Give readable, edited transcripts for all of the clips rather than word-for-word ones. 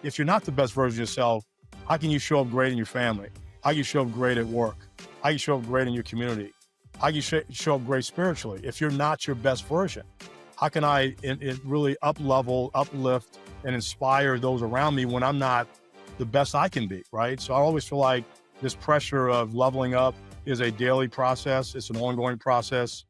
if you're not the best version of yourself, how can you show up great in your family? How can you show up great at work? How can you show up great in your community? How can you show up great spiritually? If you're not your best version, how can I really uplift, and inspire those around me when I'm not the best I can be, right? So I always feel like this pressure of leveling up is a daily process. It's an ongoing process.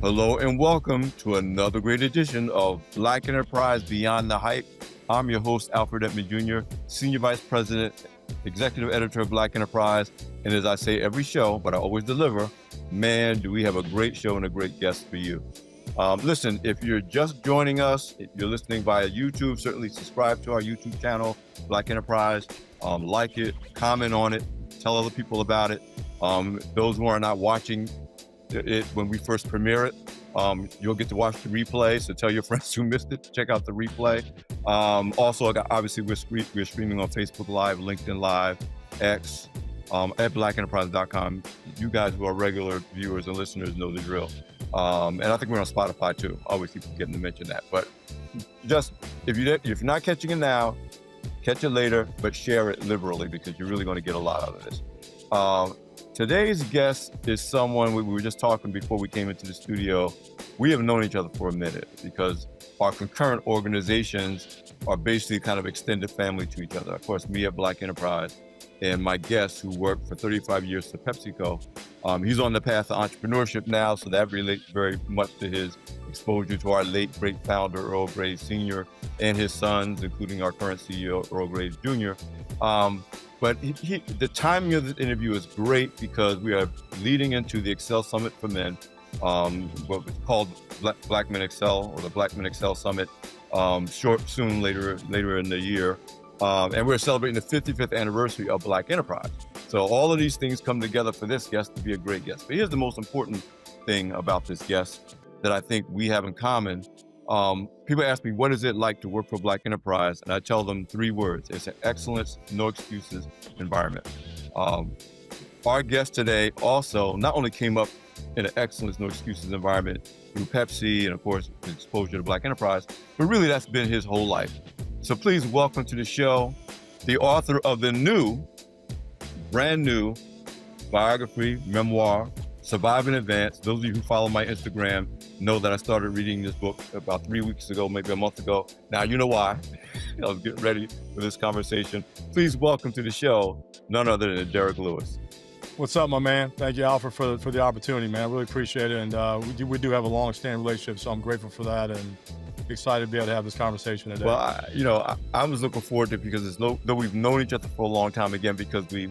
Hello and welcome to another great edition of Black Enterprise Beyond the Hype. I'm your host, Alfred Edmond Jr., Senior Vice President, Executive Editor of Black Enterprise. And as I say every show, but I always deliver, man, do we have a great show and a great guest for you. Listen, if you're just joining us, if you're listening via YouTube, certainly subscribe to our YouTube channel, Black Enterprise, like it, comment on it, tell other people about it. Those who are not watching it when we first premiere it, you'll get to watch the replay, so tell your friends who missed it to check out the replay. Also, obviously, we're streaming on Facebook Live, LinkedIn Live, X, at blackenterprise.com. You guys who are regular viewers and listeners know the drill. And I think we're on Spotify too. Always keep forgetting to mention that. But just, if you're not catching it now, catch it later, but share it liberally because you're really going to get a lot out of this. Today's guest is someone we were just talking before we came into the studio. We have known each other for a minute because our concurrent organizations are basically kind of extended family to each other. Of course, me at Black Enterprise and my guest who worked for 35 years for PepsiCo. He's on the path of entrepreneurship now, so that relates very much to his exposure to our late great founder, Earl Graves Sr., and his sons, including our current CEO, Earl Graves Jr. But the timing of this interview is great because we are leading into the Excel Summit for Men, what was called Black Men Excel, or the Black Men Excel Summit, soon later in the year. And we're celebrating the 55th anniversary of Black Enterprise. So all of these things come together for this guest to be a great guest. But here's the most important thing about this guest that I think we have in common. People ask me, what is it like to work for Black Enterprise? And I tell them 3 words. It's an excellence, no excuses environment. Our guest today also not only came up in an excellence, no excuses environment through Pepsi and of course, his exposure to Black Enterprise, but really that's been his whole life. So please welcome to the show, the author of the brand new biography, memoir, Survive in Advance. Those of you who follow my Instagram know that I started reading this book about 3 weeks ago, maybe a month ago. Now you know why. I was getting ready for this conversation. Please welcome to the show, none other than Derek Lewis. What's up, my man? Thank you, Alfred, for the opportunity, man. I really appreciate it. And we do have a long-standing relationship, so I'm grateful for that and excited to be able to have this conversation today. Well, I was looking forward to it because though we've known each other for a long time, again, because we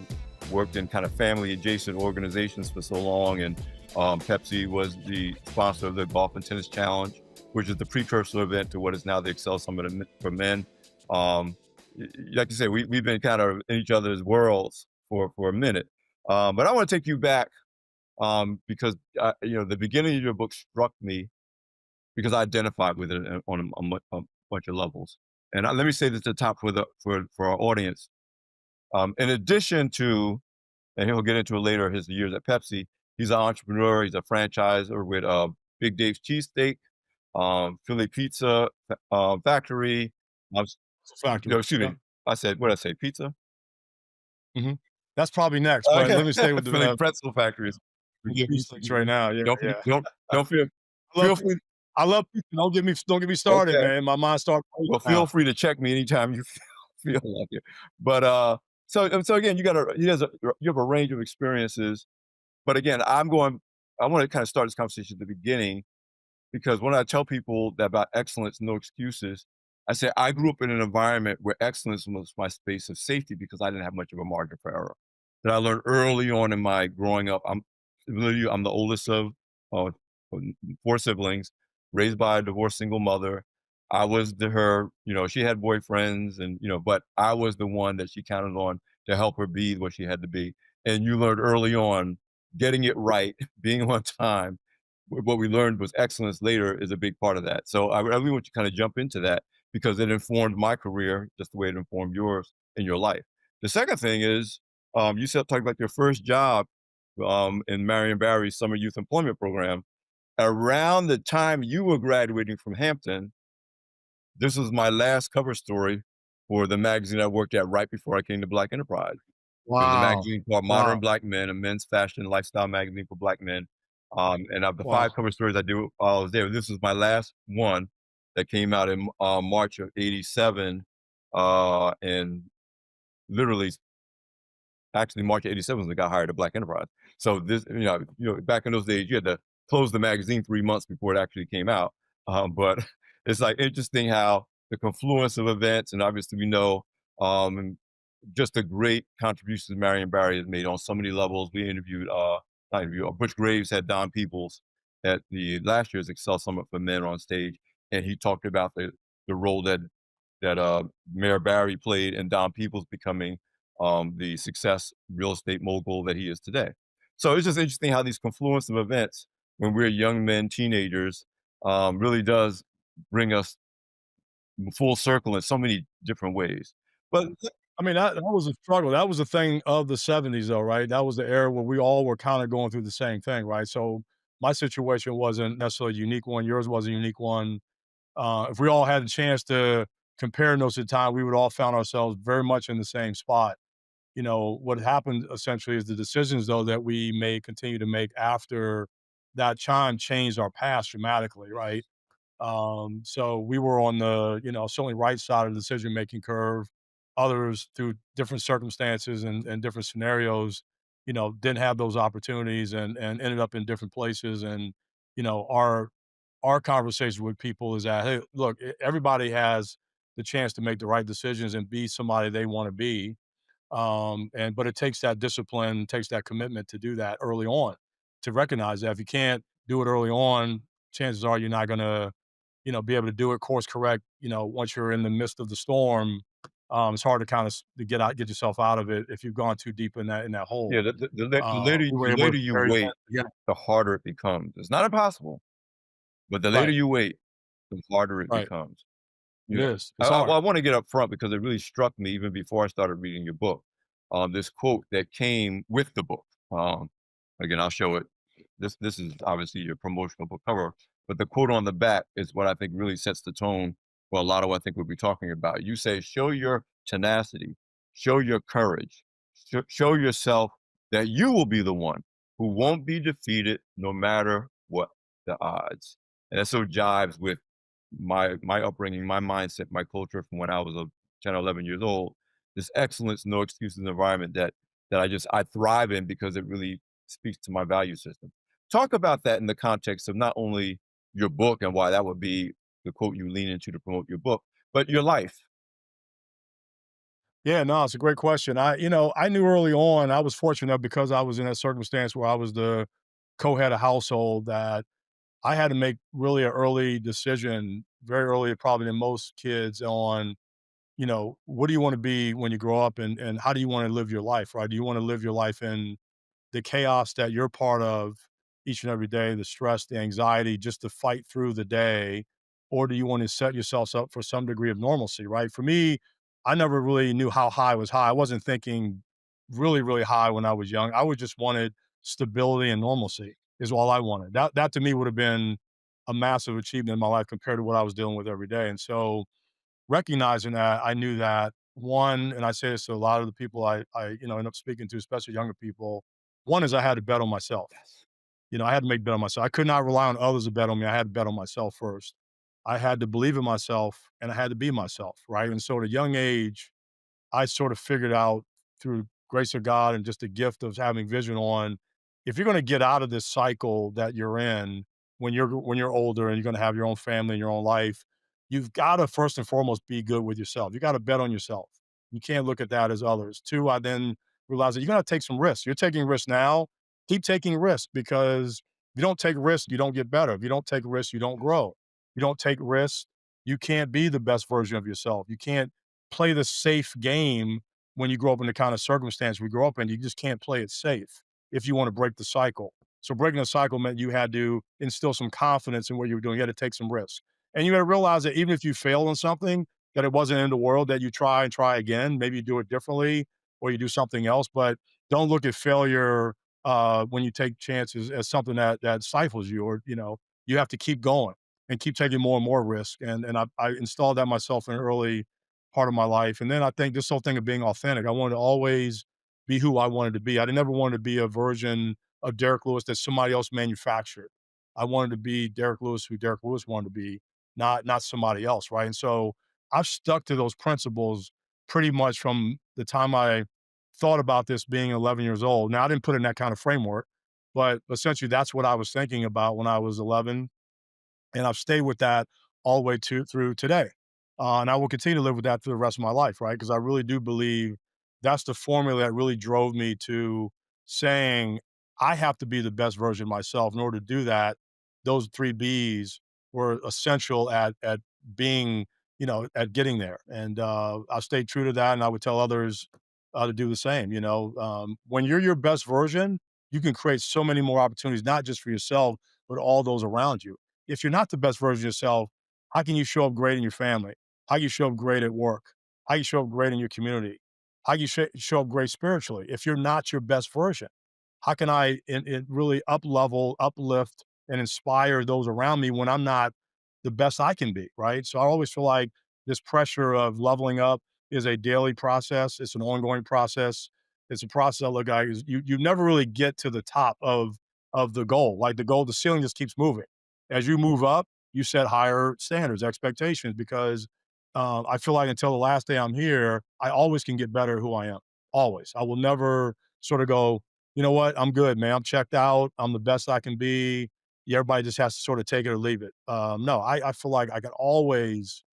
worked in kind of family adjacent organizations for so long. And Pepsi was the sponsor of the Golf and Tennis Challenge, which is the precursor event to what is now the Excel Summit for Men. Like you say, we've been kind of in each other's worlds for a minute. But I want to take you back because, the beginning of your book struck me because I identified with it on a bunch of levels. And let me say this at the top for our audience. In addition to, and he'll get into it later, his years at Pepsi, he's an entrepreneur, he's a franchisor with Big Dave's Cheesesteak, Philly Pizza Factory. Excuse me, I said, what did I say, pizza? Mm-hmm. That's probably next, but let me stay with the Philly Pretzel Factories. right now. Yeah, don't feel free. I love pizza. Don't get me started, okay, man. My mind starts. Well, feel free to check me anytime you feel like it. But so again, you have a range of experiences. But again, I want to kind of start this conversation at the beginning because when I tell people that about excellence, no excuses, I say I grew up in an environment where excellence was my space of safety because I didn't have much of a margin for error. That I learned early on in my growing up. I'm the oldest of 4 siblings, raised by a divorced single mother. I was she had boyfriends but I was the one that she counted on to help her be what she had to be. And you learned early on, getting it right, being on time. What we learned was excellence later is a big part of that. So I really want you to kind of jump into that because it informed my career just the way it informed yours in your life. The second thing is, you talking about your first job in Marion Barry's Summer Youth Employment Program. around the time you were graduating from Hampton, this was my last cover story for the magazine I worked at right before I came to Black Enterprise. It was a Wow. magazine called Modern Wow. Black Men, a men's fashion lifestyle magazine for black men. And of the Wow. 5 cover stories I do while I was there, this was my last one that came out in March of '87, and literally actually March of '87 when I got hired at Black Enterprise. So this, back in those days, you had to close the magazine 3 months before it actually came out. But it's like interesting how the confluence of events, and obviously we know, um, just a great contributions Marion Barry has made on so many levels. We interviewed, not interviewed, Butch Graves had Don Peoples at the last year's Excel Summit for Men on stage, and he talked about the role that Mayor Barry played in Don Peoples becoming the success real estate mogul that he is today. So it's just interesting how these confluence of events when we're young men, teenagers, really does bring us full circle in so many different ways. But I mean, that was a struggle. That was the thing of the '70s though, right? That was the era where we all were kinda going through the same thing, right? So, my situation wasn't necessarily a unique one, yours was a unique one. If we all had a chance to compare notes at the time, we would all found ourselves very much in the same spot. What happened essentially is the decisions though that we may continue to make after that chime changed our past dramatically, right? So we were on the, certainly right side of the decision making curve. Others, through different circumstances and different scenarios, didn't have those opportunities and ended up in different places. And our conversation with people is that, hey, look, everybody has the chance to make the right decisions and be somebody they want to be. But it takes that discipline, takes that commitment to do that early on, to recognize that if you can't do it early on, chances are you're not going to be able to do it course correct, once you're in the midst of the storm. It's hard to kind of to get yourself out of it if you've gone too deep in that hole. yeah, We were the able to later you carry wait, that together. the harder it becomes. It's not impossible, but the later Right, you wait, the harder it right. becomes. It You know, is. I It's I hard. I wanna get up front because it really struck me even before I started reading your book. This quote that came with the book. Again, I'll show it. This is obviously your promotional book cover, but the quote on the back is what I think really sets the tone for a lot of what I think we'll be talking about. You say, "Show your tenacity, show your courage, show yourself that you will be the one who won't be defeated no matter what the odds." And that so jives with my upbringing, my mindset, my culture from when I was 10 or 11 years old. This excellence, no excuses environment that I thrive in because it really speaks to my value system. Talk about that in the context of not only your book and why that would be the quote you lean into to promote your book, but your life. Yeah, no, it's a great question. I knew early on, I was fortunate enough because I was in that circumstance where I was the co-head of household that I had to make really an early decision, very early, probably than most kids, on what do you want to be when you grow up, and how do you want to live your life, right? Do you want to live your life in the chaos that you're part of each and every day, the stress, the anxiety, just to fight through the day? Or do you want to set yourselves up for some degree of normalcy, right? For me, I never really knew how high was high. I wasn't thinking really, really high when I was young. I would just wanted stability and normalcy is all I wanted. That to me would have been a massive achievement in my life compared to what I was dealing with every day. And so recognizing that, I knew that one, and I say this to a lot of the people I end up speaking to, especially younger people. One is I had to bet on myself. Yes. I had to make bet on myself. I could not rely on others to bet on me. I had to bet on myself first. I had to believe in myself and I had to be myself, right? And so at a young age, I sort of figured out through grace of God and just the gift of having vision on, if you're going to get out of this cycle that you're in when you're older and you're going to have your own family and your own life, you've got to first and foremost be good with yourself. You got to bet on yourself. You can't look at that as others. Two, I then realized that you're going to take some risks. You're taking risks now. Keep taking risks, because if you don't take risks, you don't get better. If you don't take risks, you don't grow. You don't take risks, you can't be the best version of yourself. You can't play the safe game when you grow up in the kind of circumstance we grow up in. You just can't play it safe if you want to break the cycle. So breaking the cycle meant you had to instill some confidence in what you were doing. You had to take some risks. And you had to realize that even if you fail on something, that it wasn't in the world, that you try and try again. Maybe you do it differently or you do something else, but don't look at failure when you take chances as something that stifles you, or you have to keep going and keep taking more and more risk. And I installed that myself in an early part of my life. And then I think this whole thing of being authentic, I wanted to always be who I wanted to be. I never wanted to be a version of Derek Lewis that somebody else manufactured. I wanted to be Derek Lewis who Derek Lewis wanted to be, not somebody else, right? And so I've stuck to those principles pretty much from the time I thought about this being 11 years old. Now, I didn't put it in that kind of framework, but essentially that's what I was thinking about when I was 11, and I've stayed with that all the way to through today. And I will continue to live with that through the rest of my life, right? Because I really do believe that's the formula that really drove me to saying I have to be the best version of myself. In order to do that, those three B's were essential at being, at getting there. And I stayed true to that, and I would tell others to do the same. When you're your best version, you can create so many more opportunities, not just for yourself, but all those around you. If you're not the best version of yourself, how can you show up great in your family? How can you show up great at work? How can you show up great in your community? How can you show up great spiritually? If you're not your best version, how can I really up level, uplift, and inspire those around me when I'm not the best I can be? Right. So I always feel like this pressure of leveling up is a daily process. It's an ongoing process. It's a process. Look, guys, you never really get to the top of the goal. Like the ceiling just keeps moving. As you move up, you set higher standards, expectations, because I feel like until the last day I'm here, I always can get better at who I am. Always. I will never sort of go, you know what? I'm good, man. I'm checked out. I'm the best I can be. Yeah, everybody just has to sort of take it or leave it. No, I feel like I can always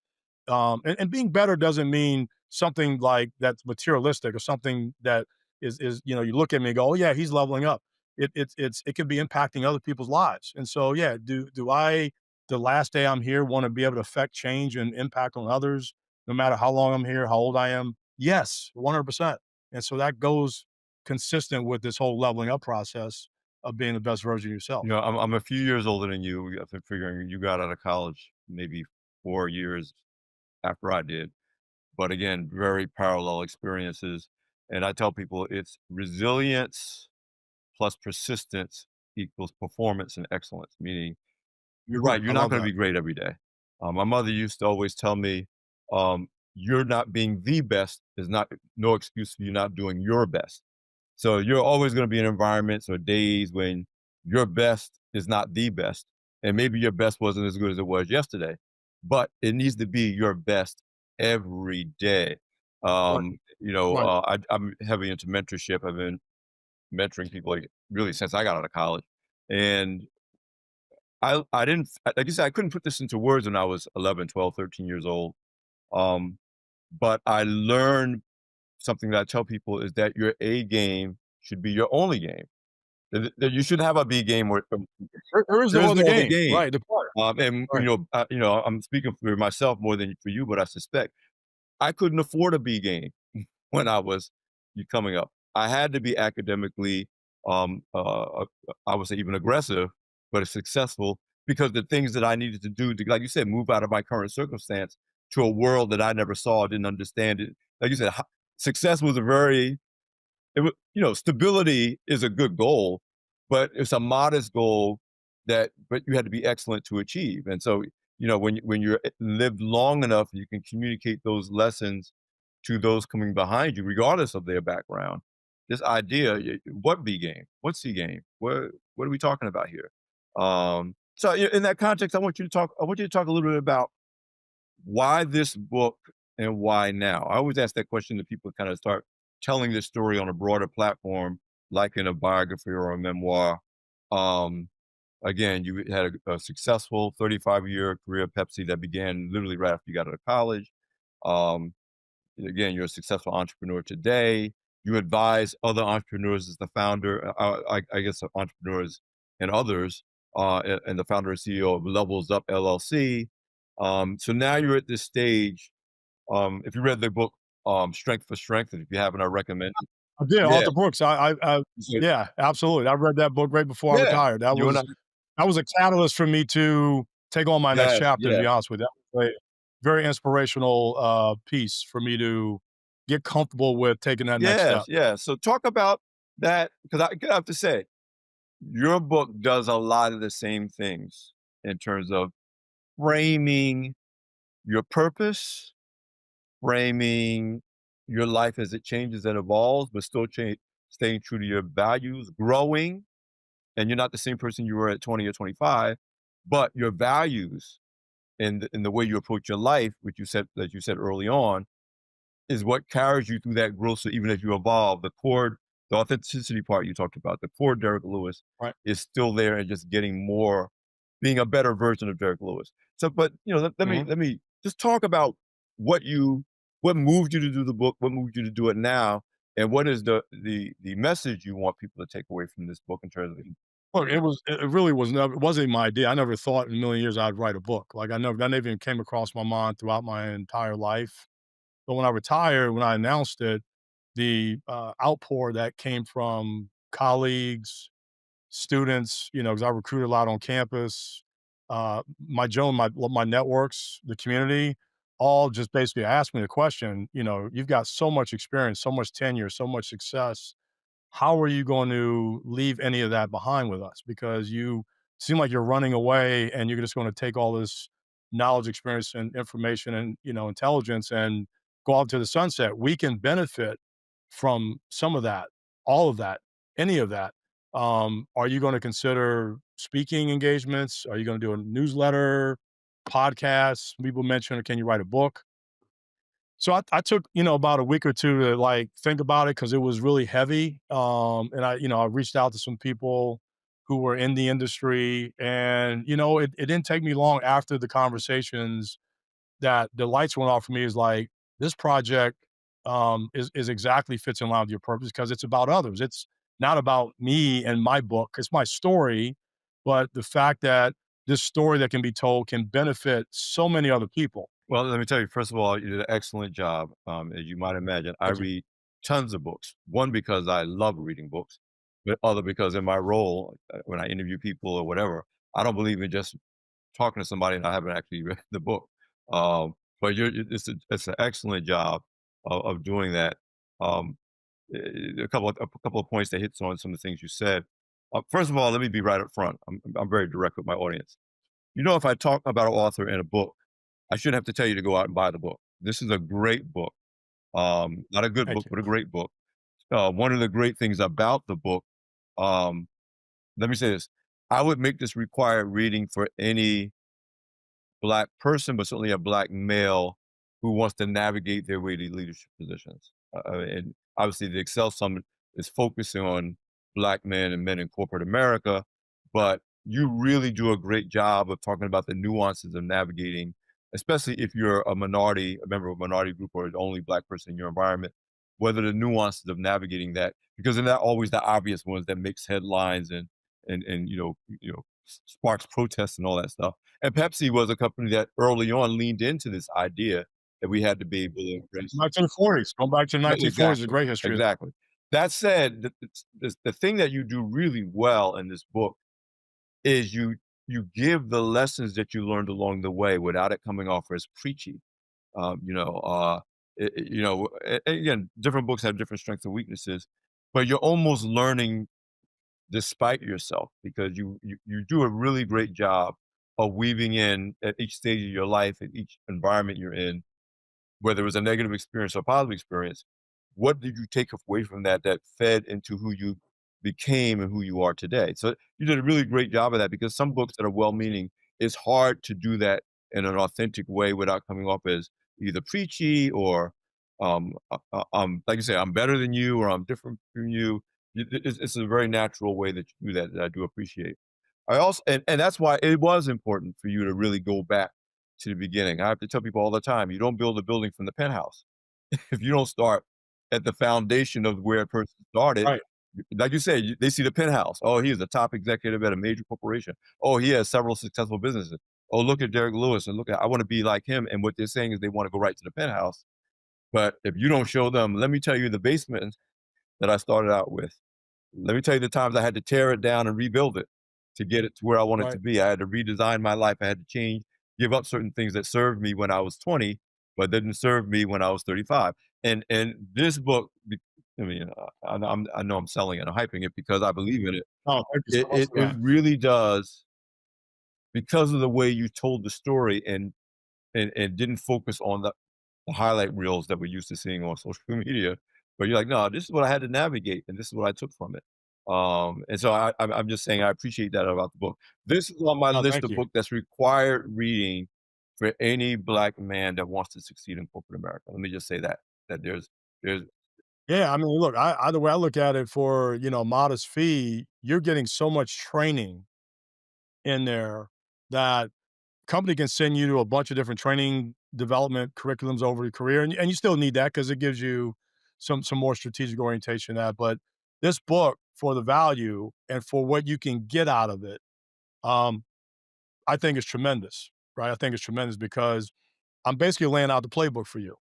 and being better doesn't mean something like that's materialistic or something that is you look at me and go, oh yeah, he's leveling up. It can be impacting other people's lives. And so yeah, do I the last day I'm here want to be able to affect change and impact on others, no matter how long I'm here, how old I am? Yes, 100%. And so that goes consistent with this whole leveling up process of being the best version of yourself. I'm a few years older than you. I've been figuring you got out of college maybe 4 years after I did. But again, very parallel experiences. And I tell people it's resilience plus persistence equals performance and excellence, meaning you're right, I you're not love gonna that. be great every day. My mother used to always tell me, "You're not being the best is not no excuse for you not doing your best." So you're always gonna be in environments or days when your best is not the best, and maybe your best wasn't as good as it was yesterday, but it needs to be your best every day. Right. Right. I'm heavy into mentorship. I've been mentoring people, like, really since I got out of college, and I didn't like you said, I couldn't put this into words when I was 11, 12, 13 years old, um, but I learned something that I tell people is that your A game should be your only game. That you should have a B game where There is there no is other no other game. game. Right. The player. And, Right. I'm speaking for myself more than for you, but I suspect I couldn't afford a B game when I was coming up. I had to be academically, I would say even aggressive, but successful because the things that I needed to do to, like you said, move out of my current circumstance to a world that I never saw, didn't understand it. Like you said, success was a very stability is a good goal, but it's a modest goal but you had to be excellent to achieve. And so, when you're lived long enough, you can communicate those lessons to those coming behind you, regardless of their background. This idea, what B game? What C game? What are we talking about here? So in that context, I want you to talk a little bit about why this book and why now? I always ask that question to people kind of start telling this story on a broader platform, like in a biography or a memoir. Um, Again, you had a successful 35-year career at Pepsi that began literally right after you got out of college. Um, Again, you're a successful entrepreneur today. You advise other entrepreneurs as the founder, I guess entrepreneurs and others, and the founder and CEO of Levels Up LLC. So now you're at this stage. If you read the book, Strength for Strength, and if you haven't, I recommend it. I did, Yeah. Arthur Brooks. So- Yeah, absolutely. I read that book right before I yeah. retired. That You and I, was that was a catalyst for me to take on my next yes, chapter, to yes, be honest with you. That was a very inspirational, piece for me to get comfortable with taking that next yes, step. yes. So talk about that because I have to say, your book does a lot of the same things in terms of framing your purpose, framing your life as it changes and evolves, but still staying true to your values, growing, and you're not the same person you were at 20 or 25, but your values and the way you approach your life, which you said that you said early on, is what carries you through that growth. So even as you evolve, the authenticity part you talked about, the core Derek Lewis Right. is still there and just getting more, being a better version of Derek Lewis. So, but Mhm. let me just talk about what you, what moved you to do the book, what moved you to do it now, and what is the message you want people to take away from this book in terms of. Look, it really was never it wasn't my idea. I never thought in a million years I'd write a book. Like, that never even came across my mind throughout my entire life. But when I retired, when I announced it, the, outpour that came from colleagues, students, because I recruited a lot on campus, my networks, the community, all just basically asked me the question, "You've got so much experience, so much tenure, so much success. How are you going to leave any of that behind with us? Because you seem like you're running away and you're just going to take all this knowledge, experience, and information and, intelligence and go out to the sunset. We can benefit from some of that, all of that, any of that. Are you going to consider speaking engagements? Are you going to do a newsletter, podcasts? People mention, can you write a book? So I took, about a week or 2 to, like, think about it because it was really heavy, and I reached out to some people who were in the industry, and, it didn't take me long after the conversations that the lights went off for me. Is like, this project, is exactly fits in line with your purpose because it's about others. It's not about me and my book. It's my story, but the fact that this story that can be told can benefit so many other people. Well, let me tell you, first of all, you did an excellent job. As you might imagine, I Thank you. read tons of books. One, because I love reading books, but other because in my role, when I interview people or whatever, I don't believe in just talking to somebody and I haven't actually read the book. But it's an excellent job of doing that. Um, a couple of points that hits on some of the things you said. First of all, let me be right up front. I'm very direct with my audience. If I talk about an author in a book, I shouldn't have to tell you to go out and buy the book. This is a great book. Not a good Thank book, you. but a great book. One of the great things about the book, um, let me say this. I would make this required reading for any Black person, but certainly a Black male who wants to navigate their way to leadership positions. And obviously, the Excel Summit is focusing on Black men and men in corporate America, but you really do a great job of talking about the nuances of navigating, especially if you're a member of a minority group, or the only Black person in your environment, whether the nuances of navigating that, because they're not always the obvious ones that makes headlines and sparks protests and all that stuff. And Pepsi was a company that early on leaned into this idea that we had to be able to embrace. 1940s, going back to the Yeah, 1940s is a exactly, great history. exactly. That said, the thing that you do really well in this book is you give the lessons that you learned along the way without it coming off as preachy. Um, you know, uh, Again, different books have different strengths and weaknesses, but you're almost learning despite yourself, because you do a really great job of weaving in at each stage of your life, at each environment you're in, whether it was a negative experience or a positive experience, what did you take away from that that fed into who you became and who you are today? So you did a really great job of that, because some books that are well-meaning, it's hard to do that in an authentic way without coming off as either preachy or, like you say, I'm better than you or I'm different from you. It's a very natural way that you do that that I do appreciate. I also, and that's why it was important for you to really go back to the beginning. I have to tell people all the time, you don't build a building from the penthouse. If you don't start at the foundation of where a person started, Right. like you said, they see the penthouse. Oh, he is a top executive at a major corporation. Oh, he has several successful businesses. Oh, look at Derek Lewis and I want to be like him. And what they're saying is they want to go right to the penthouse. But if you don't show them, let me tell you the basement that I started out with. Let me tell you the times I had to tear it down and rebuild it to get it to where I wanted to Right. be. I had to redesign my life. I had to change, give up certain things that served me when I was 20, but didn't serve me when I was 35. And this book, I mean, I know I'm selling it, I'm hyping it because I believe in it. Oh, thank you so It much it, for it that. really does because of the way you told the story and didn't focus on the highlight reels that we're used to seeing on social media, but you're like, no, this is what I had to navigate, and this is what I took from it. And so I'm just saying I appreciate that about the book. This is on my Oh, list thank of you. book that's required reading for any black man that wants to succeed in corporate America. Let me just say that there's Yeah, I mean, look, the way I look at it for, modest fee, you're getting so much training in there that company can send you to a bunch of different training development curriculums over your career, and you still need that because it gives you some more strategic orientation in that, but this book, for the value and for what you can get out of it, um, I think is tremendous, right? I think it's tremendous because I'm basically laying out the playbook for you.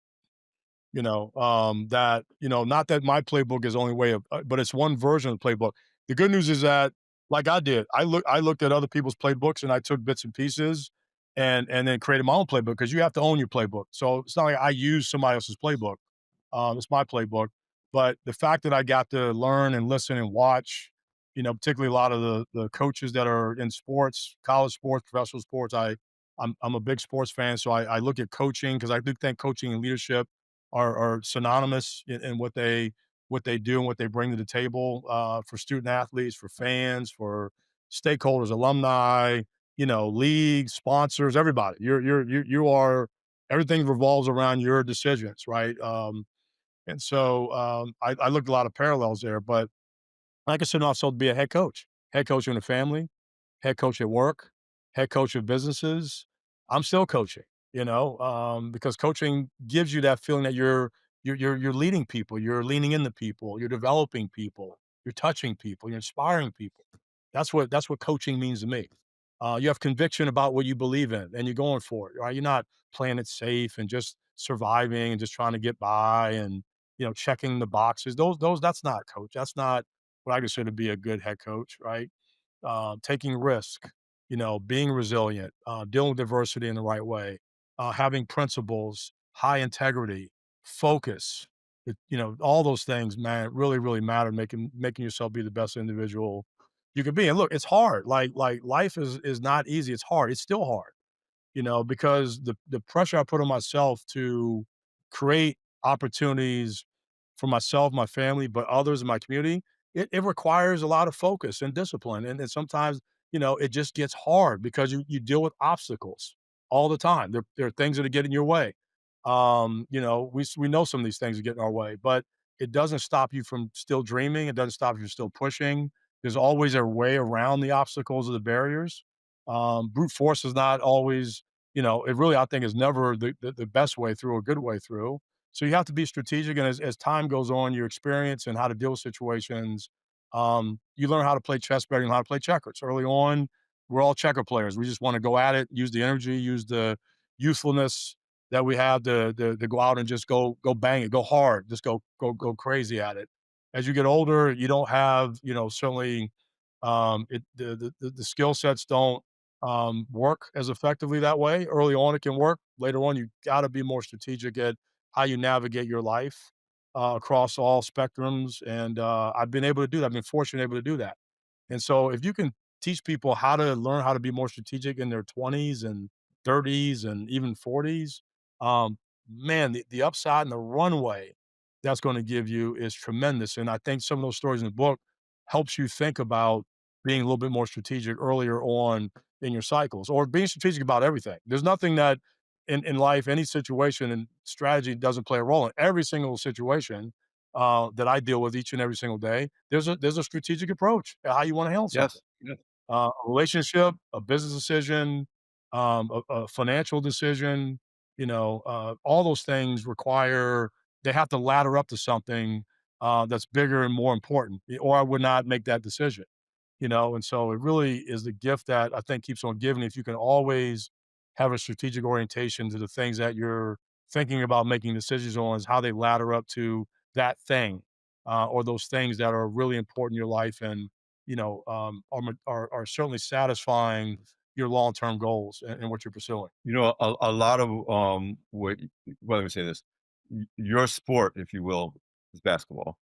That, not that my playbook is the only way of, but it's one version of the playbook. The good news is that, like I did, I looked at other people's playbooks and I took bits and pieces and then created my own playbook because you have to own your playbook. So it's not like I use somebody else's playbook. It's my playbook. But the fact that I got to learn and listen and watch, particularly a lot of the coaches that are in sports, college sports, professional sports, I'm a big sports fan, so I look at coaching because I do think coaching and leadership are synonymous in what they do and what they bring to the table, for student athletes, for fans, for stakeholders, alumni, leagues, sponsors, everybody. You are everything revolves around your decisions, right? And so I looked at a lot of parallels there, but I consider myself to be a head coach in a family, head coach at work, head coach of businesses. I'm still coaching, because coaching gives you that feeling that you're leading people, you're leaning into people, you're developing people, you're touching people, you're inspiring people. That's what coaching means to me. You have conviction about what you believe in, and you're going for it, right? You're not playing it safe and just surviving and just trying to get by and checking the boxes. Those that's not coach. That's not what I consider to be a good head coach, right? Taking risk, being resilient, dealing with diversity in the right way, having principles, high integrity, focus. All those things, man, really, really matter. Making yourself be the best individual you can be. And look, it's hard. Like life is not easy. It's hard. It's still hard, because the pressure I put on myself to create opportunities for myself, my family, but others in my community, it requires a lot of focus and discipline. And sometimes, it just gets hard because you deal with obstacles all the time. There are things that are getting your way. We know some of these things are getting our way, but it doesn't stop you from still dreaming. It doesn't stop you from still pushing. There's always a way around the obstacles or the barriers. Brute force is not always, it really, I think, is never the best way through or good way through. So you have to be strategic. And as time goes on, your experience and how to deal with situations, you learn how to play chess better than how to play checkers. Early on, we're all checker players. We just want to go at it, use the energy, use the youthfulness that we have to go out and just go bang it, go hard, just go crazy at it. As you get older, you don't have, certainly the skill sets don't work as effectively that way. Early on, it can work. Later on, you got to be more strategic at how you navigate your life across all spectrums. And I've been able to do that. I've been fortunate able to do that. And so if you can teach people how to learn how to be more strategic in their 20s and 30s and even 40s, man, the upside and the runway that's going to give you is tremendous. And I think some of those stories in the book helps you think about being a little bit more strategic earlier on in your cycles or being strategic about everything. There's nothing that in life, any situation and strategy doesn't play a role in every single situation that I deal with each and every single day. There's a strategic approach to how you want to handle something. yes, yes. A relationship, a business decision, a financial decision, all those things require they have to ladder up to something that's bigger and more important, or I would not make that decision. And so it really is the gift that I think keeps on giving. If you can always have a strategic orientation to the things that you're thinking about making decisions on, is how they ladder up to that thing, or those things that are really important in your life and are certainly satisfying your long term goals and what you're pursuing. A lot of well, let me say this. Your sport, if you will, is basketball.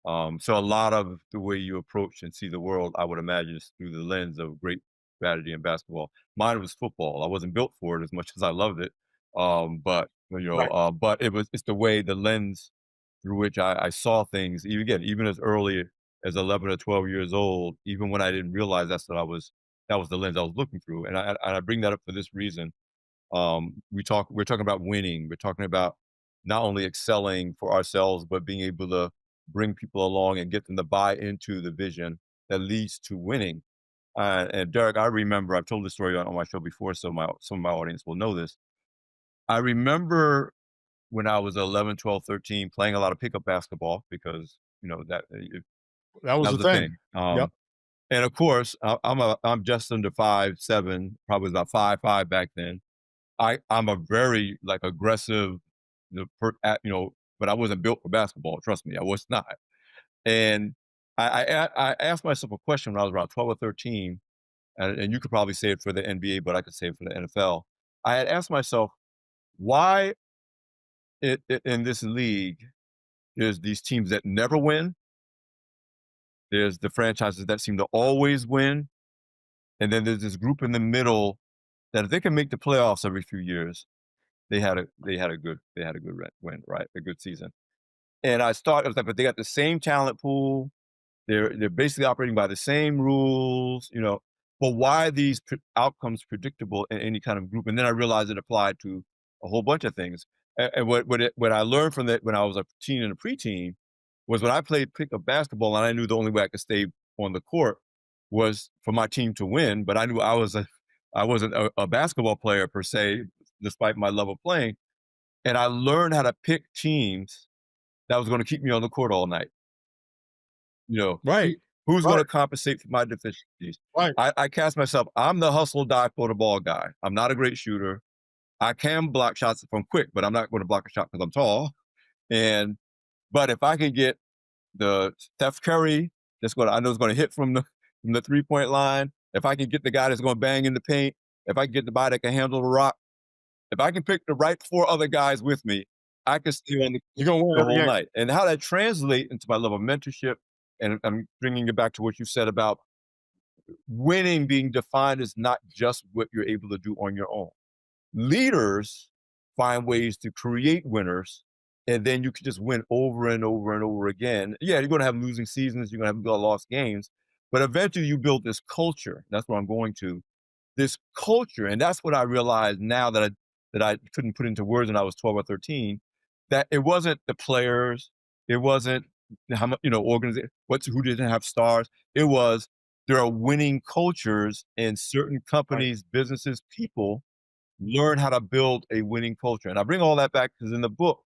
So a lot of the way you approach and see the world, I would imagine, is through the lens of great strategy in basketball. Mine was football. I wasn't built for it as much as I loved it. Right. But it's the way, the lens through which I saw things, even as early as 11 or 12 years old, even when I didn't realize that was the lens I was looking through. And I bring that up for this reason. We're talking about winning. We're talking about not only excelling for ourselves, but being able to bring people along and get them to buy into the vision that leads to winning. And Derek, I remember I've told this story on my show before, so some of my audience will know this. I remember when I was 11, 12, 13, playing a lot of pickup basketball because That was that the was the thing. thing. Yep. And of course, I'm just under 5'7", probably about 5'5" back then. I'm a very, like, aggressive, but I wasn't built for basketball, trust me, I was not. And I asked myself a question when I was around 12 or 13, and you could probably say it for the NBA, but I could say it for the NFL. I had asked myself, why in this league, there's these teams that never win, there's the franchises that seem to always win, and then there's this group in the middle that if they can make the playoffs every few years, they had a good win, right? A good season. And I was like, but they got the same talent pool. They're basically operating by the same rules, But why are these outcomes predictable in any kind of group? And then I realized it applied to a whole bunch of things. And what I learned from that when I was a teen and a preteen was when I played pickup basketball, and I knew the only way I could stay on the court was for my team to win. But I knew I wasn't a basketball player per se, despite my love of playing. And I learned how to pick teams that was going to keep me on the court all night. You know, Right. who, who's going Right. to compensate for my deficiencies? Right. I cast myself. I'm the hustle, die for the ball guy. I'm not a great shooter. I can block shots if I'm quick, but I'm not going to block a shot because I'm tall. And but if I can get the Steph Curry I know is going to hit from the 3-point line. If I can get the guy that's going to bang in the paint, if I can get the guy that can handle the rock, if I can pick the right four other guys with me, I can stay on You're gonna win the every whole game. night. And how that translate into my love of mentorship, and I'm bringing it back to what you said about winning being defined as not just what you're able to do on your own. Leaders find ways to create winners, and then you can just win over and over and over again. Yeah, you're going to have losing seasons, you're going to have lost games, but eventually you build this culture. That's what I'm going to, this culture. And that's what I realized now that I couldn't put into words when I was 12 or 13, that it wasn't the players, it wasn't how much, organization, who didn't have stars. It was there are winning cultures in certain Right. companies, businesses, people learn how to build a winning culture. And I bring all that back because in the book,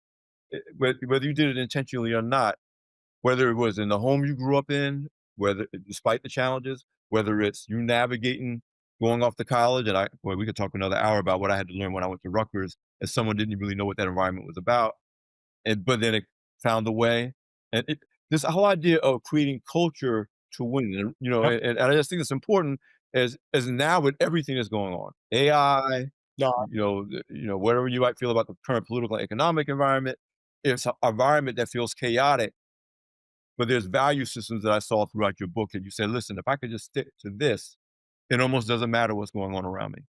whether you did it intentionally or not, whether it was in the home you grew up in, whether despite the challenges, whether it's you navigating going off to college, and we could talk another hour about what I had to learn when I went to Rutgers, as someone didn't really know what that environment was about, but then it found a way, and this whole idea of creating culture to win, and Yep. and I just think it's important as now with everything that's going on, AI, No, whatever you might feel about the current political and economic environment, it's an environment that feels chaotic, but there's value systems that I saw throughout your book that you said, listen, if I could just stick to this, it almost doesn't matter what's going on around me.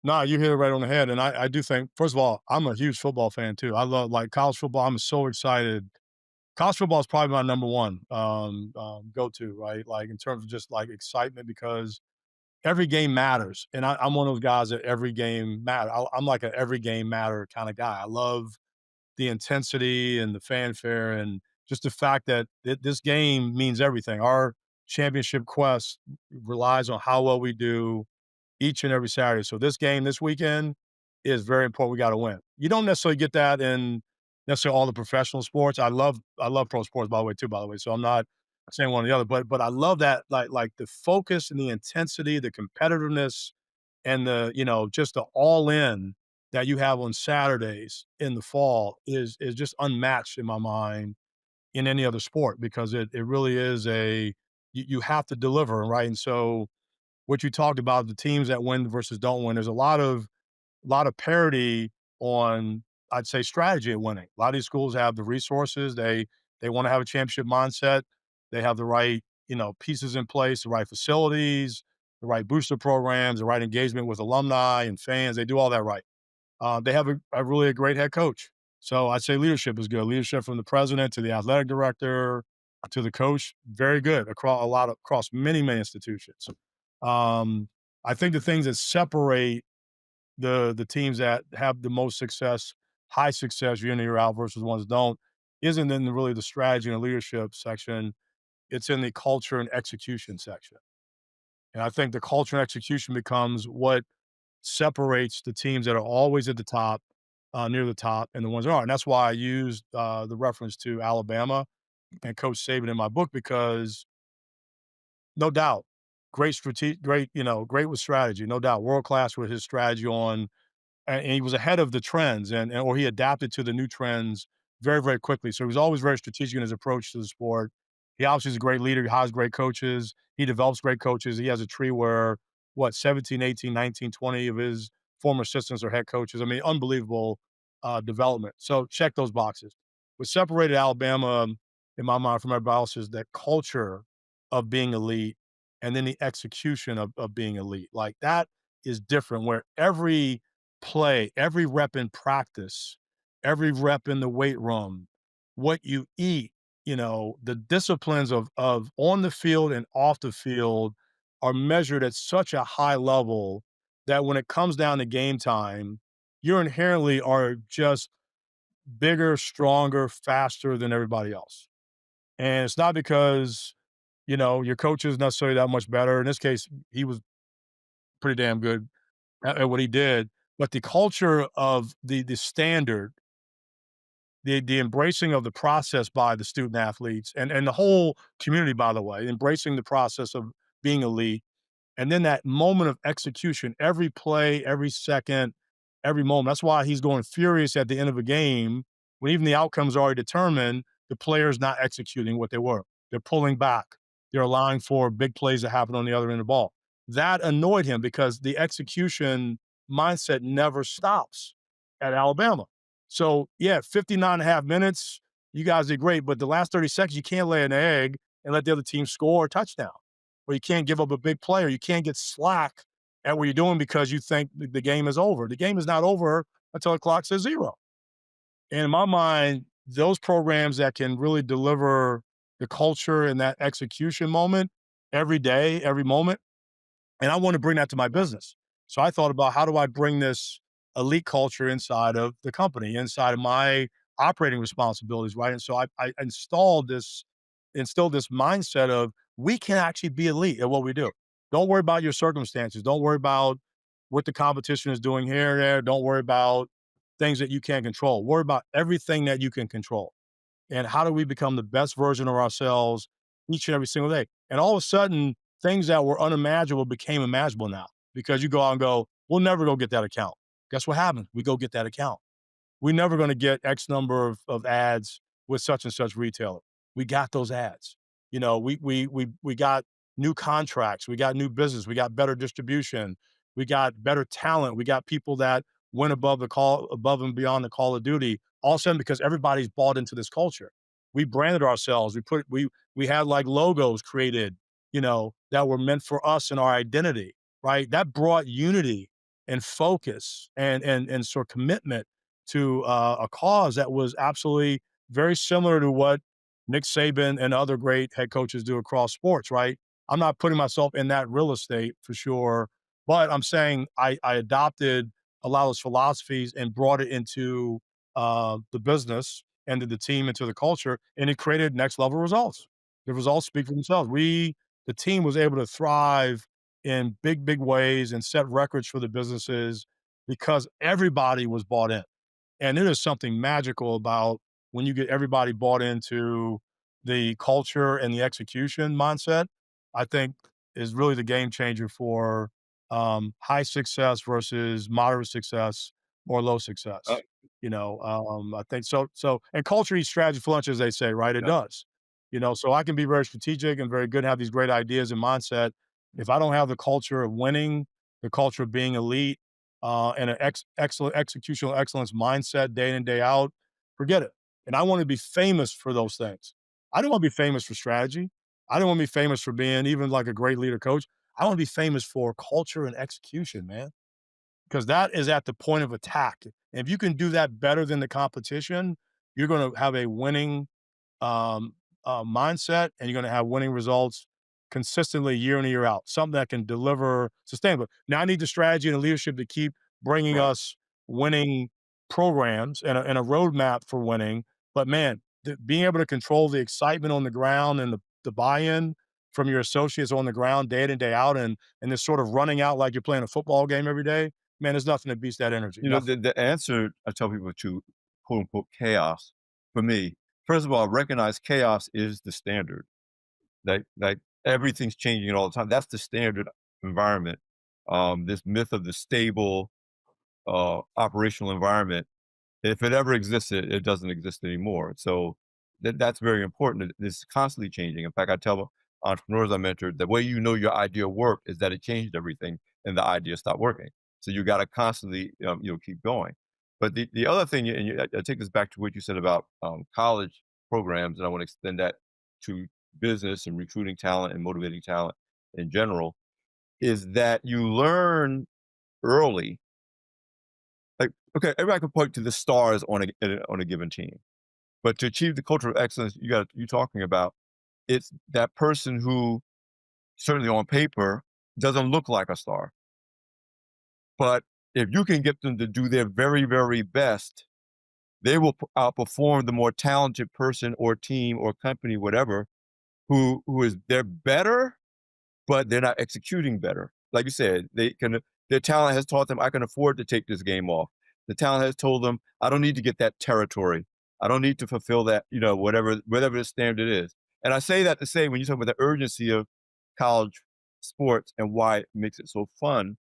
no, you hit it right on the head. And I do think, first of all, I'm a huge football fan too. I love like college football. I'm so excited. College football is probably my number one go to, right? Like in terms of just like excitement because every game matters. And I'm one of those guys that every game matter. I'm like a every game matter kind of guy. I love the intensity and the fanfare and just the fact that this game means everything. Our championship quest relies on how well we do each and every Saturday. So this game this weekend is very important. We got to win. You don't necessarily get that in necessarily all the professional sports. I love pro sports by the way too. By the way, so I'm not saying one or the other, but I love that like the focus and the intensity, the competitiveness, and the just the all in that you have on Saturdays in the fall is just unmatched in my mind in any other sport because it really is you have to deliver, right? And so what you talked about, the teams that win versus don't win, there's a lot of parity on, I'd say, strategy at winning. A lot of these schools have the resources. They want to have a championship mindset. They have the right, pieces in place, the right facilities, the right booster programs, the right engagement with alumni and fans. They do all that right. They have a really a great head coach. So I'd say leadership is good. Leadership from the president to the athletic director to the coach, very good across many institutions. Um, I think the things that separate the teams that have the most success, high success year in and year out versus the ones that don't, isn't in really the strategy and leadership section. It's in the culture and execution section. And I think the culture and execution becomes what separates the teams that are always at the top, near the top, and the ones that aren't. And that's why I used the reference to Alabama and Coach Saban in my book because no doubt, great with strategy, no doubt, world class with his strategy on and he was ahead of the trends or he adapted to the new trends very quickly. So he was always very strategic in his approach to the sport. He obviously is a great leader. He hires great coaches. He develops great coaches. He has a tree where 17, 18, 19, 20 of his former assistants are head coaches. I mean, unbelievable development. So check those boxes. What separated Alabama in my mind from everybody else is that culture of being elite and then the execution of being elite. Like that is different where every play, every rep in practice, every rep in the weight room, what you eat, the disciplines of on the field and off the field are measured at such a high level that when it comes down to game time, you inherently are just bigger, stronger, faster than everybody else. And it's not because, your coach is necessarily that much better. In this case, he was pretty damn good at what he did, but the culture of the standard, the embracing of the process by the student athletes and the whole community, by the way, embracing the process of being elite, and then that moment of execution, every play, every second, every moment. That's why he's going furious at the end of a game when even the outcome's already determined, the player's not executing what they were. They're pulling back. They're allowing for big plays to happen on the other end of the ball. That annoyed him because the execution mindset never stops at Alabama. So, yeah, 59 and a half minutes, you guys did great, but the last 30 seconds, you can't lay an egg and let the other team score a touchdown, or you can't give up a big play, or you can't get slack at what you're doing because you think the game is over. The game is not over until the clock says zero. And in my mind, those programs that can really deliver the culture and that execution moment every day, every moment, and I want to bring that to my business. So I thought about how do I bring this elite culture inside of the company, inside of my operating responsibilities, right? And so I instilled this mindset of we can actually be elite at what we do. Don't worry about your circumstances. Don't worry about what the competition is doing here and there. Don't worry about things that you can't control. Worry about everything that you can control. And how do we become the best version of ourselves each and every single day? And all of a sudden, things that were unimaginable became imaginable now because you go out and go, we'll never go get that account. Guess what happens? We go get that account. We're never going to get X number of ads with such and such retailer. We got those ads. We got new contracts. We got new business. We got better distribution. We got better talent. We got people that went above and beyond the call of duty. All of a sudden, because everybody's bought into this culture, we branded ourselves. We had like logos created, that were meant for us and our identity. Right. That brought unity and focus and sort of commitment to a cause that was absolutely very similar to what Nick Saban and other great head coaches do across sports, right? I'm not putting myself in that real estate for sure, but I'm saying I adopted a lot of those philosophies and brought it into the business and to the team and to the culture, and it created next level results. The results speak for themselves. The team was able to thrive in big ways and set records for the businesses because everybody was bought in. And there is something magical about when you get everybody bought into the culture and the execution mindset, I think is really the game changer for high success versus moderate success or low Uh, success. I think and culture eats strategy for lunch, as they say, right? It yeah. does. So I can be very strategic and very good and have these great ideas and mindset. If I don't have the culture of winning, the culture of being elite, and an excellent executional excellence mindset day in and day out, forget it. And I want to be famous for those things. I don't want to be famous for strategy. I don't want to be famous for being even like a great leader coach. I want to be famous for culture and execution, man, because that is at the point of attack. And if you can do that better than the competition, you're going to have a winning um, mindset, and you're going to have winning results consistently year in and year out. Something that can deliver sustainable. Now, I need the strategy and the leadership to keep bringing Right. us winning programs and a roadmap for winning. But man, being able to control the excitement on the ground and the buy-in from your associates on the ground day in and day out, and this sort of running out like you're playing a football game every day, man, there's nothing that beats that energy. You know, Nothing. the answer I tell people to quote unquote chaos for me, first of all, recognize chaos is the standard. Like everything's changing all the time. That's the standard environment. This myth of the stable operational environment, if it ever existed, it doesn't exist anymore. So that's very important. It's constantly changing. In fact, I tell entrepreneurs I mentored, the way you know your idea worked is that it changed everything and the idea stopped working. So you got to constantly, keep going. But the other thing, and I take this back to what you said about college programs, and I want to extend that to business and recruiting talent and motivating talent in general, is that you learn early. Like, okay, everybody can point to the stars on a given team, but to achieve the culture of excellence you're talking about, it's that person who certainly on paper doesn't look like a star, but if you can get them to do their very, very best, they will outperform the more talented person or team or company, whatever, who is they're better, but they're not executing better. Like you said, their talent has taught them, I can afford to take this game off. The talent has told them, I don't need to get that territory. I don't need to fulfill that, whatever the standard is. And I say that to say, when you talk about the urgency of college sports and why it makes it so fun,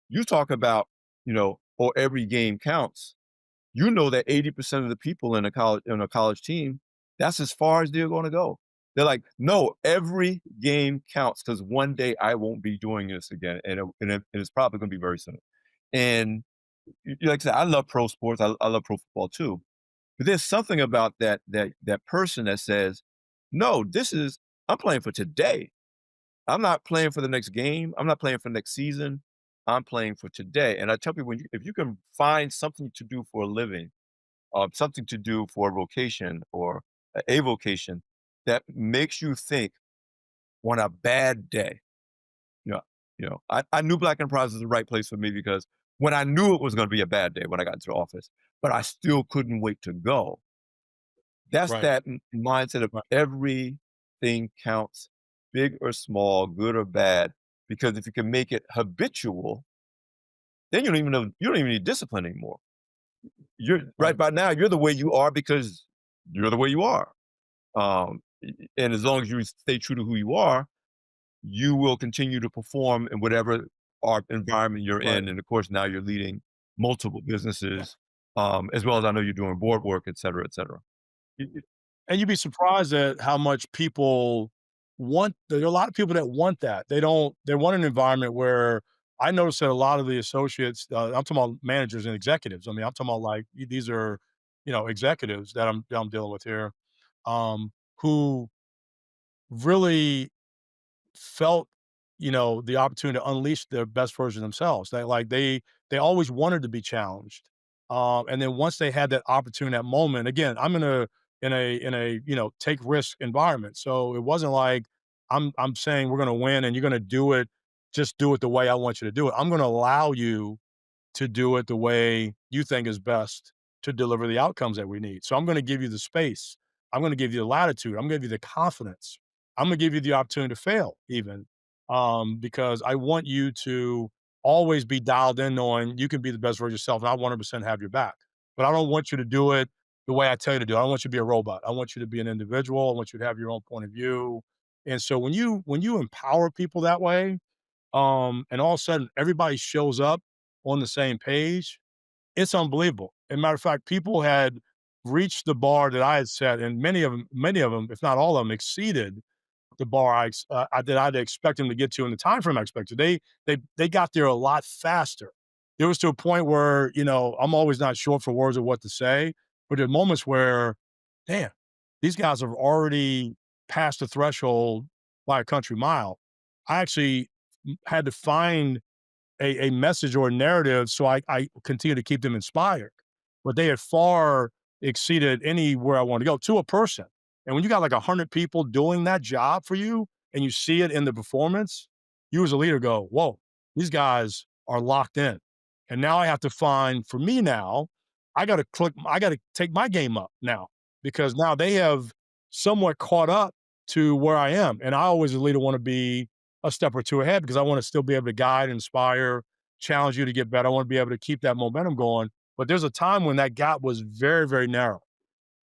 you talk about, or every game counts. You know that 80% of the people in a college team, that's as far as they're going to go. They're like, no, every game counts because one day I won't be doing this again, and it's probably going to be very soon. And like I said, I love pro sports. I love pro football too. But there's something about that person that says, no, I'm playing for today. I'm not playing for the next game. I'm not playing for next season. I'm playing for today. And I tell people, if you can find something to do for a living, something to do for a vocation or a vocation that makes you think on a bad day. You know, I knew Black Enterprise was the right place for me because when I knew it was going to be a bad day when I got into the office, but I still couldn't wait to go. That's Right. that mindset of Right. everything counts, big or small, good or bad. Because if you can make it habitual, then you don't even need discipline anymore. You're right Right. by now. You're the way you are because you're the way you are. And as long as you stay true to who you are, you will continue to perform in whatever environment you're Right. in. And of course, now you're leading multiple businesses, as well as I know you're doing board work, et cetera, et cetera. Y and you'd be surprised at how much people want there are a lot of people that want that. They want an environment where I noticed that a lot of the associates, I'm talking about managers and executives. I mean, I'm talking about like, these are, executives that I'm dealing with here, who really felt, the opportunity to unleash their best version of themselves. They always wanted to be challenged. And then once they had that opportunity, that moment, again, I'm in a take risk environment. So it wasn't like I'm saying we're gonna win and you're gonna do it, just do it the way I want you to do it. I'm gonna allow you to do it the way you think is best to deliver the outcomes that we need. So I'm going to give you the space. I'm going to give you the latitude. I'm going to give you the confidence. I'm going to give you the opportunity to fail, even because I want you to always be dialed in, knowing you can be the best version of yourself, and I 100% have your back. But I don't want you to do it the way I tell you to do it. I don't want you to be a robot. I want you to be an individual. I want you to have your own point of view. And so when you empower people that way, and all of a sudden everybody shows up on the same page, it's unbelievable. As a matter of fact, people had reached the bar that I had set, and many of them, if not all of them, exceeded the bar that I'd expect them to get to in the time frame I expected. They got there a lot faster. It was to a point where, I'm always not short for words of what to say, but there are moments where, damn, these guys have already passed the threshold by a country mile. I actually had to find a message or a narrative so I continue to keep them inspired. But they had far exceeded anywhere I wanted to go to a person. And when you got like 100 people doing that job for you and you see it in the performance, you as a leader go, whoa, these guys are locked in. And now I have to find for me now, I got to take my game up now because now they have somewhat caught up to where I am. And I always, as a leader, want to be a step or two ahead because I want to still be able to guide, inspire, challenge you to get better. I want to be able to keep that momentum going. But there's a time when that gap was very, very narrow.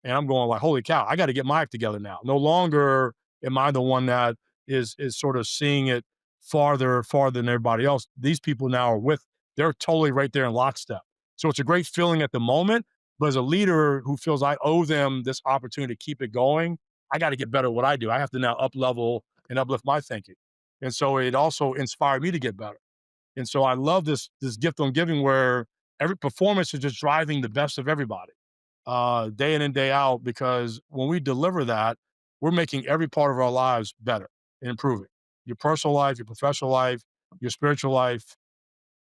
And I'm going like, holy cow, I got to get my act together now. No longer am I the one that is sort of seeing it farther than everybody else. These people now are they're totally right there in lockstep. So it's a great feeling at the moment. But as a leader who feels I owe them this opportunity to keep it going, I got to get better at what I do. I have to now up level and uplift my thinking. And so it also inspired me to get better. And so I love this gift on giving where every performance is just driving the best of everybody, day in and day out. Because when we deliver that, we're making every part of our lives better and improving. Your personal life, your professional life, your spiritual life,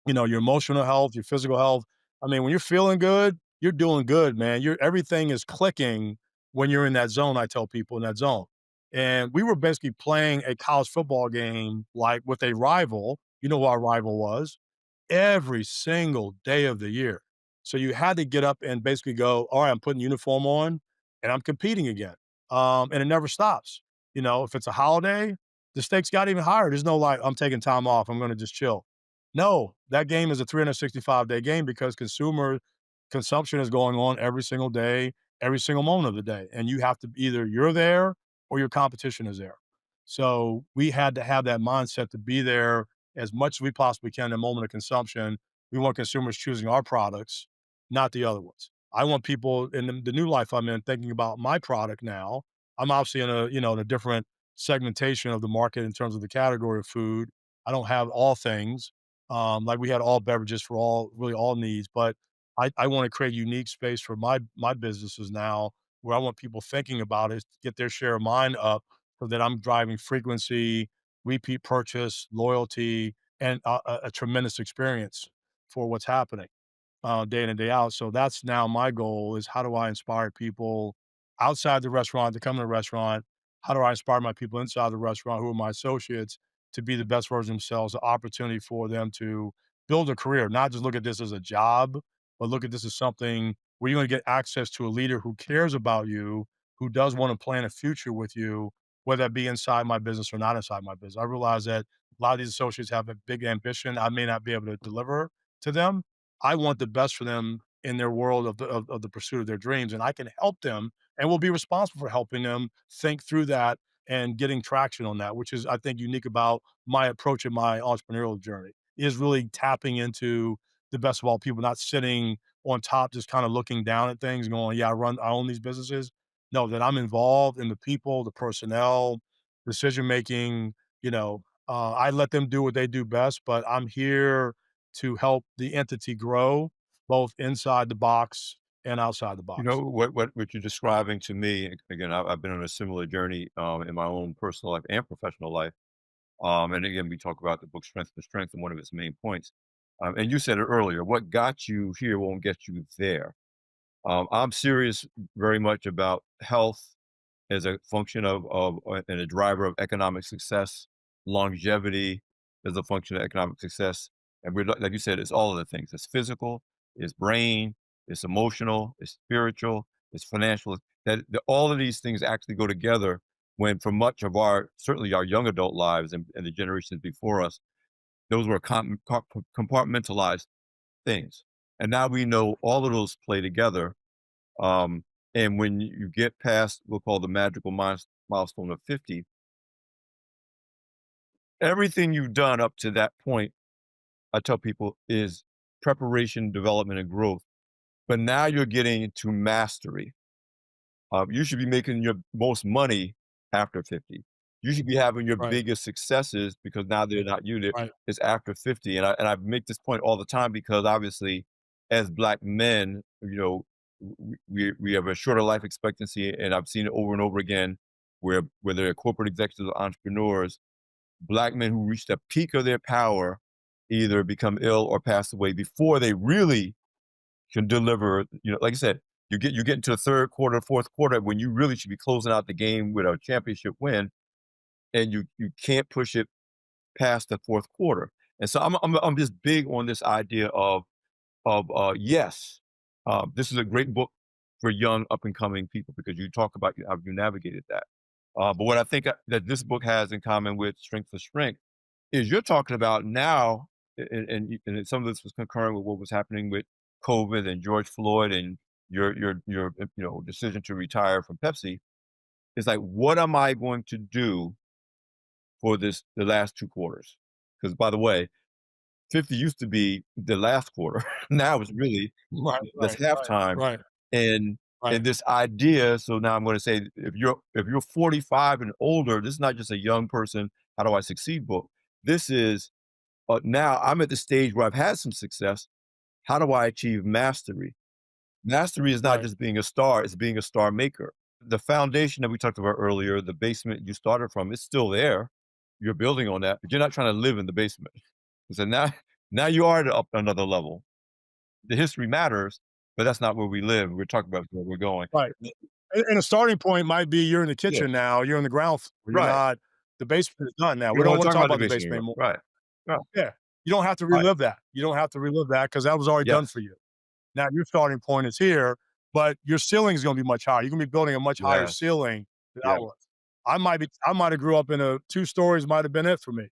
your emotional health, your physical health. I mean, when you're feeling good, you're doing good, man. Everything is clicking when you're in that zone. I tell people in that zone. And we were basically playing a college football game like with a rival. You know who our rival was every single day of the year. So you had to get up and basically go, all right, I'm putting uniform on and I'm competing again. And it never stops. If it's a holiday, the stakes got even higher. There's no like, I'm taking time off. I'm going to just chill. No, that game is a 365-day game because consumer consumption is going on every single day, every single moment of the day. And you have to either you're there or your competition is there. So we had to have that mindset to be there as much as we possibly can in a moment of consumption. We want consumers choosing our products, not the other ones. I want people in the new life I'm in thinking about my product now. I'm obviously in a different segmentation of the market in terms of the category of food. I don't have all things. Like we had all beverages for all needs, but I want to create a unique space for my businesses now where I want people thinking about it, get their share of mine up so that I'm driving frequency, repeat purchase, loyalty, and a tremendous experience for what's happening day in and day out. So that's now my goal is how do I inspire people outside the restaurant to come to the restaurant? How do I inspire my people inside the restaurant who are my associates to be the best version of themselves, an opportunity for them to build a career, not just look at this as a job, but look at this as something where you're going to get access to a leader who cares about you, who does want to plan a future with you, whether that be inside my business or not inside my business. I realize that a lot of these associates have a big ambition. I may not be able to deliver to them. I want the best for them in their world of the pursuit of their dreams, and I can help them and will be responsible for helping them think through that and getting traction on that, which is, I think, unique about my approach in my entrepreneurial journey, is really tapping into the best of all people, not sitting on top, just kind of looking down at things, going, "Yeah, I own these businesses." No, that I'm involved in the people, the personnel, decision making. I let them do what they do best, but I'm here to help the entity grow both inside the box and outside the You know box. what you're describing to me. Again, I've been on a similar journey in my own personal life and professional life. And again, we talk about the book Strength to Strength and one of its main points. And you said it earlier, what got you here won't get you there. I'm serious very much about health as a function of and a driver of economic success, longevity as a function of economic success. And we're like you said, it's all of the things. It's physical, it's brain, it's emotional, it's spiritual, it's financial. All of these things actually go together when for much of our, certainly our young adult lives and the generations before us, those were compartmentalized things. And now we know all of those play together. Um, and when you get past, we'll call the magical milestone of 50, everything you've done up to that point, I tell people, is preparation, development, and growth. But now you're getting to mastery. You should be making your most money after 50. You should be having your Right, biggest successes because now they're not you, right, it's after 50. And I make this point all the time because obviously, as Black men, we have a shorter life expectancy, and I've seen it over and over again where whether they're corporate executives or entrepreneurs, Black men who reach the peak of their power either become ill or pass away before they really can deliver. Like I said, you get into the third quarter, fourth quarter when you really should be closing out the game with a championship win, and you can't push it past the fourth quarter. And so I'm just big on this idea of yes, this is a great book for young up and coming people because you talk about how you navigated that. But what I think that this book has in common with Strength for Strength is you're talking about now, and some of this was concurrent with what was happening with COVID and George Floyd and your decision to retire from Pepsi. It's like, what am I going to do for the last two quarters? Because by the way, 50 used to be the last quarter. Now it's really Right, that's right, right, halftime. right, And right, and this idea, so now I'm going to say if you're 45 and older, this is not just a young person, how do I succeed book. This is now I'm at the stage where I've had some success. How do I achieve mastery? Mastery is not right, just being a star, it's being a star maker. The foundation that we talked about earlier, the basement you started from, it's still there. You're building on that, but you're not trying to live in the basement. So now you are up another level. The history matters, but that's not where we live. We're talking about where we're going. right. And a starting point might be you're in the Yeah, kitchen now, you're in the ground floor, you're right. not the basement is done now. We We don't don't wanna wanna talk talk about the about the basement basement anymore. anymore. Right. Yeah, Yeah. You don't have to right. relive that. You don't have to relive that because that was already done Yes, for you. Now your starting point is here, but your ceiling is gonna be much higher. You're gonna be building a much higher yes, ceiling than I yeah, was. I might have grew up in a 2 stories might have been it for me.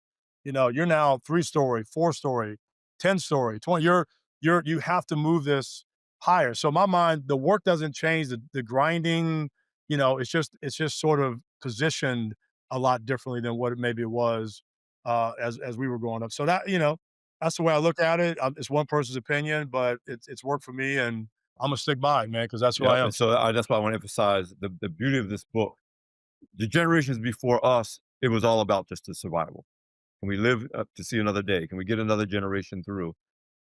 You're now 3-story, 4-story, 10-story, 20 you have to move this higher. So in my mind, the work doesn't change, the grinding, it's just sort of positioned a lot differently than what it maybe it was, as we were growing up. So that's the way I look at it. It's one person's opinion, but it's worked for me, and Imma stick by it, man, because that's who yep, I and am. so that's why I wanna emphasize the beauty of this book. The generations before us, it was all about just the survival. Can we live to see another day? Can we get another generation through?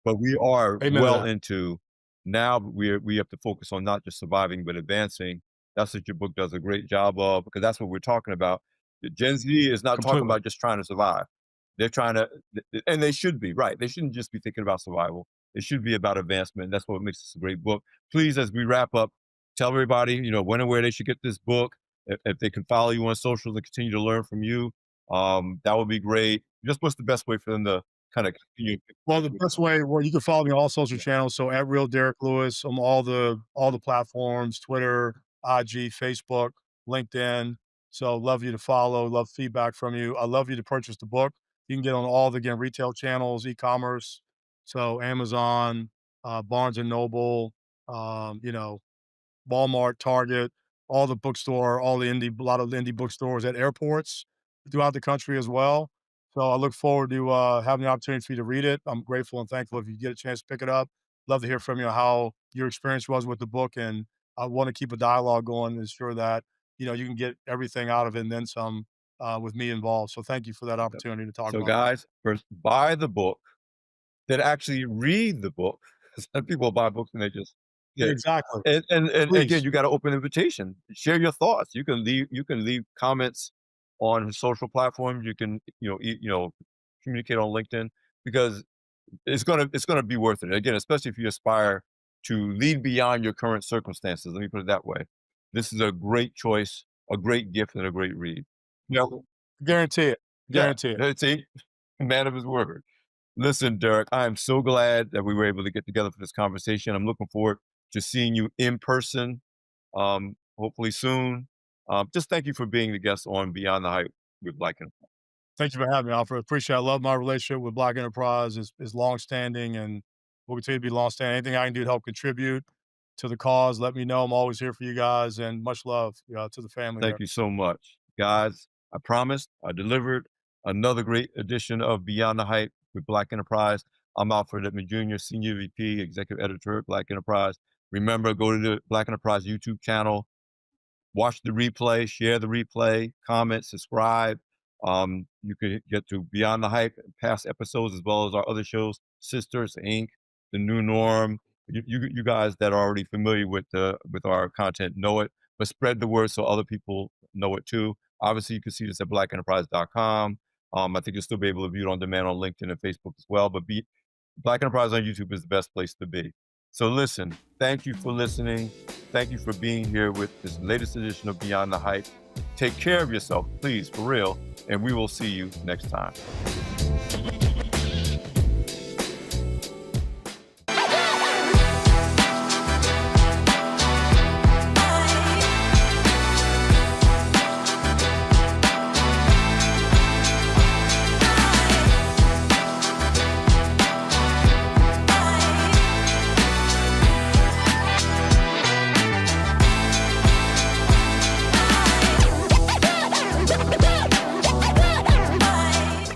But we are Amen to well that. into now we have to focus on not just surviving, but advancing. That's what your book does a great job of, because that's what we're talking about. The Gen Z is not talking Completely. about just trying to survive. They're trying to, and they should be, right. They shouldn't just be thinking about survival. It should be about advancement. That's what makes this a great book. Please, as we wrap up, tell everybody, when and where they should get this book. If they can follow you on social and continue to learn from you, that would be great. Just what's the best way for them to kind of continue? Well, the best way well, you can follow me on all social Yeah, channels, so at Real Derek Lewis on all the platforms, Twitter, IG, Facebook, LinkedIn. So love you to follow, love feedback from you. I love you to purchase the book. You can get on all the, again, retail channels, e-commerce, so Amazon, Barnes& and Noble, Walmart, Target, all the bookstore, a lot of the indie bookstores at airports throughout the country as well. So I look forward to having the opportunity for you to read it. I'm grateful and thankful if you get a chance to pick it up. Love to hear from you on how your experience was with the book, and I want to keep a dialogue going and ensure that you can get everything out of it and then some with me involved. So thank you for that yep. opportunity to talk So, about that. guys, first buy the book, then actually read the book. Some people buy books and they just yeah. Exactly. And again, Please. you got to open invitation. Share your thoughts. You can leave comments on social platforms. You can communicate on LinkedIn because it's gonna be worth it. Again, especially if you aspire to lead beyond your current circumstances. Let me put it that way. This is a great choice, a great gift, and a great read. Yeah, Guarantee it. yeah. Guarantee it. See, man of his word. Listen, Derek, I am so glad that we were able to get together for this conversation. I'm looking forward to seeing you in person, hopefully soon. Just thank you for being the guest on Beyond the Hype with Black and Thank you for having me, Alfred. Appreciate it. I love my relationship with Black Enterprise is longstanding and will continue to be longstanding. Anything I can do to help contribute to the cause, let me know. I'm always here for you guys, and much love to the family Thank there. you so much. Guys, I promised, I delivered another great edition of Beyond the Hype with Black Enterprise. I'm Alfred Edmond Jr., Senior VP, Executive Editor at Black Enterprise. Remember, go to the Black Enterprise YouTube channel, watch the replay, share the replay, comment, subscribe. You can get to Beyond the Hype, past episodes, as well as our other shows, Sisters Inc., The New Norm. You guys that are already familiar with our content know it, but spread the word so other people know it too. Obviously, you can see this at blackenterprise.com. I think you'll still be able to view it on demand on LinkedIn and Facebook as well. But Black Enterprise on YouTube is the best place to be. So listen, thank you for listening. Thank you for being here with this latest edition of Beyond the Hype. Take care of yourself, please, for real. And we will see you next time.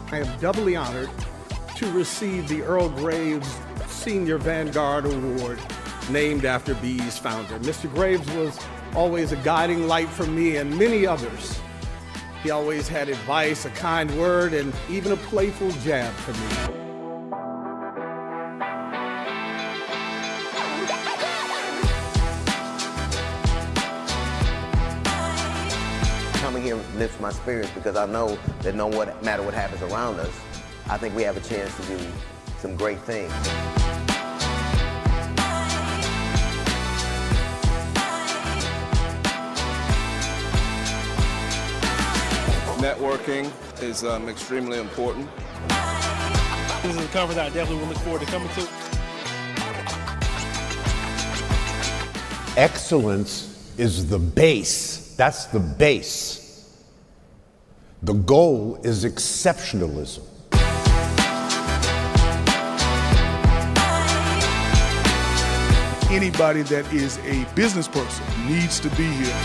I am doubly honored to receive the Earl Graves Senior Vanguard Award, named after Bee's founder. Mr. Graves was always a guiding light for me and many others. He always had advice, a kind word, and even a playful jab for me. Coming here lifts my spirits because I know that no matter what happens around us, I think we have a chance to do some great things. Networking is extremely important. This is a conference I definitely will look forward to coming to. Excellence is the base. That's the base. The goal is exceptionalism. Anybody that is a business person needs to be here.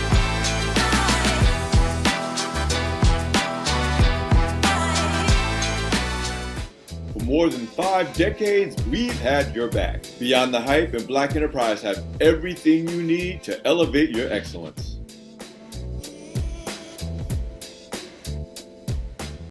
For more than 5 decades, we've had your back. Beyond the Hype and Black Enterprise have everything you need to elevate your excellence.